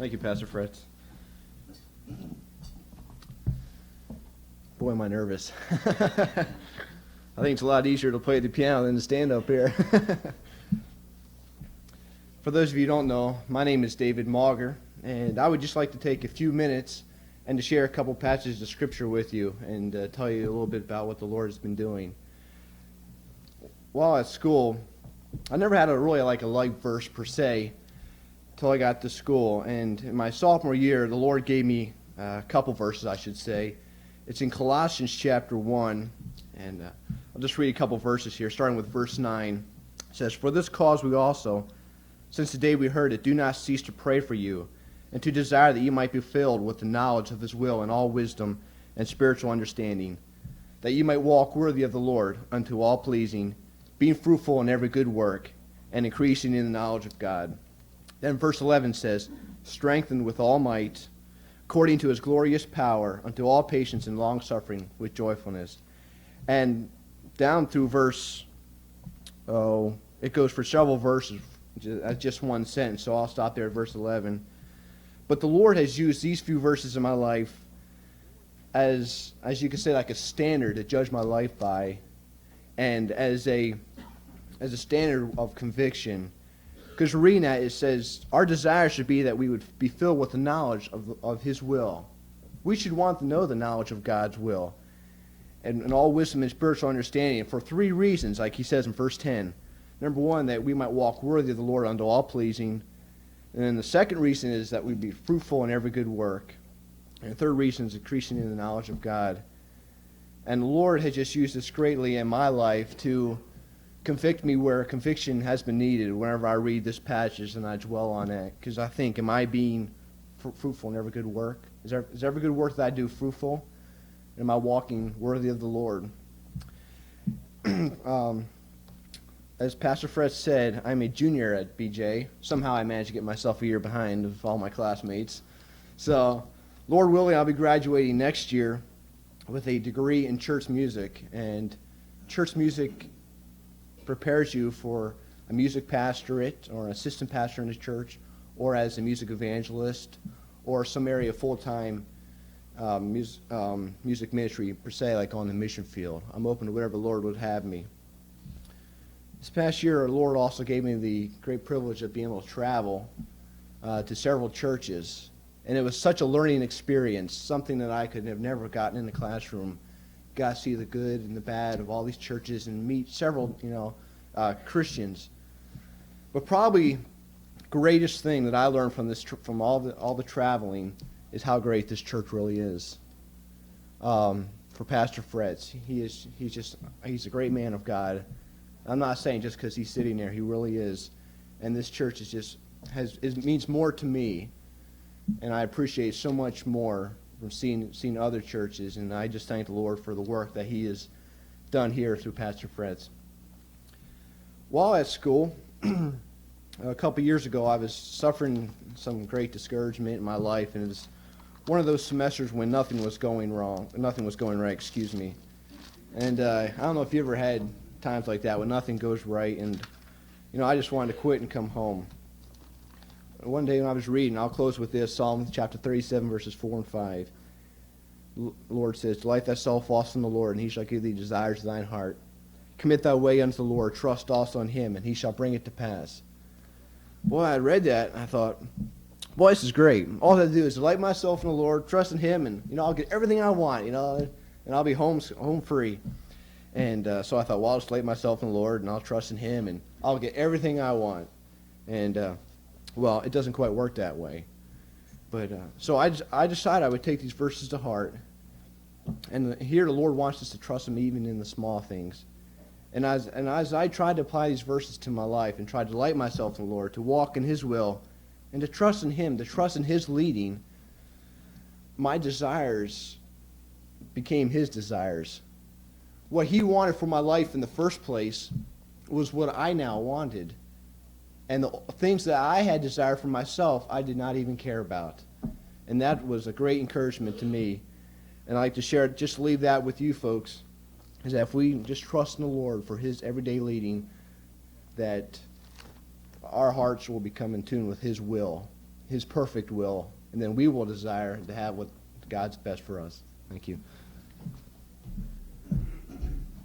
Thank you, Pastor Fritz. Boy, am I nervous. I think it's a lot easier to play the piano than to stand up here. For those of you who don't know, my name is David Mauger, and I would just like to take a few minutes and to share a couple passages of Scripture with you and tell you a little bit about what the Lord has been doing. While at school, I never had a life verse per se until I got to school, and in my sophomore year, the Lord gave me a couple verses, I should say. It's in Colossians chapter 1, and I'll just read a couple verses here, starting with verse 9. It says, "For this cause we also, since the day we heard it, do not cease to pray for you, and to desire that you might be filled with the knowledge of his will and all wisdom and spiritual understanding, that you might walk worthy of the Lord, unto all pleasing, being fruitful in every good work, and increasing in the knowledge of God." Then verse 11 says, "Strengthened with all might, according to his glorious power, unto all patience and long-suffering with joyfulness." And down through verse, it goes for several verses, just one sentence, so I'll stop there at verse 11. But the Lord has used these few verses in my life as you could say, like a standard to judge my life by, and as a standard of conviction. Because reading that, it says, our desire should be that we would be filled with the knowledge of his will. We should want to know the knowledge of God's will, and all wisdom and spiritual understanding, for three reasons, like he says in verse 10. Number one, that we might walk worthy of the Lord unto all pleasing. And then the second reason is that we be fruitful in every good work. And the third reason is increasing in the knowledge of God. And the Lord has just used this greatly in my life to convict me where conviction has been needed whenever I read this passage and I dwell on that. Because I think, am I being fruitful in every good work? Is every good work that I do fruitful? Am I walking worthy of the Lord? As Pastor Fred said, I'm a junior at BJ. Somehow I managed to get myself a year behind of all my classmates. So, Lord willing, I'll be graduating next year with a degree in church music. And church music prepares you for a music pastorate or an assistant pastor in the church, or as a music evangelist, or some area of full-time music ministry per se, like on the mission field. I'm open to whatever the Lord would have me. This past year, our Lord also gave me the great privilege of being able to travel to several churches. And it was such a learning experience, something that I could have never gotten in the classroom. Got to see the good and the bad of all these churches and meet several, Christians. But probably the greatest thing that I learned from this, from all the traveling, is how great this church really is. For Pastor Fretz, he's a great man of God. I'm not saying just because he's sitting there, he really is. And this church it means more to me, and I appreciate so much more from seeing other churches, and I just thank the Lord for the work that he has done here through Pastor Fretz. While at school, a couple years ago, I was suffering some great discouragement in my life, and it was one of those semesters when nothing was going right, excuse me. And I don't know if you ever had times like that when nothing goes right, and I just wanted to quit and come home. One day when I was reading, I'll close with this, Psalm chapter 37, verses 4 and 5. The Lord says, "Delight thyself also in the Lord, and he shall give thee desires of thine heart. Commit thy way unto the Lord, trust also in him, and he shall bring it to pass." Boy, I read that, and I thought, boy, this is great. All I have to do is delight myself in the Lord, trust in him, and I'll get everything I want, and I'll be home free. And so I thought, well, I'll just delight myself in the Lord, and I'll trust in him, and I'll get everything I want. And well, it doesn't quite work that way. But so I decided I would take these verses to heart. And here the Lord wants us to trust him even in the small things. And as I tried to apply these verses to my life and tried to delight myself in the Lord, to walk in his will, and to trust in him, to trust in his leading, my desires became his desires. What he wanted for my life in the first place was what I now wanted. And the things that I had desired for myself, I did not even care about. And that was a great encouragement to me. And I'd like to share, just leave that with you folks, is that if we just trust in the Lord for his everyday leading, that our hearts will become in tune with his will, His perfect will, and then we will desire to have what God's best for us. Thank you.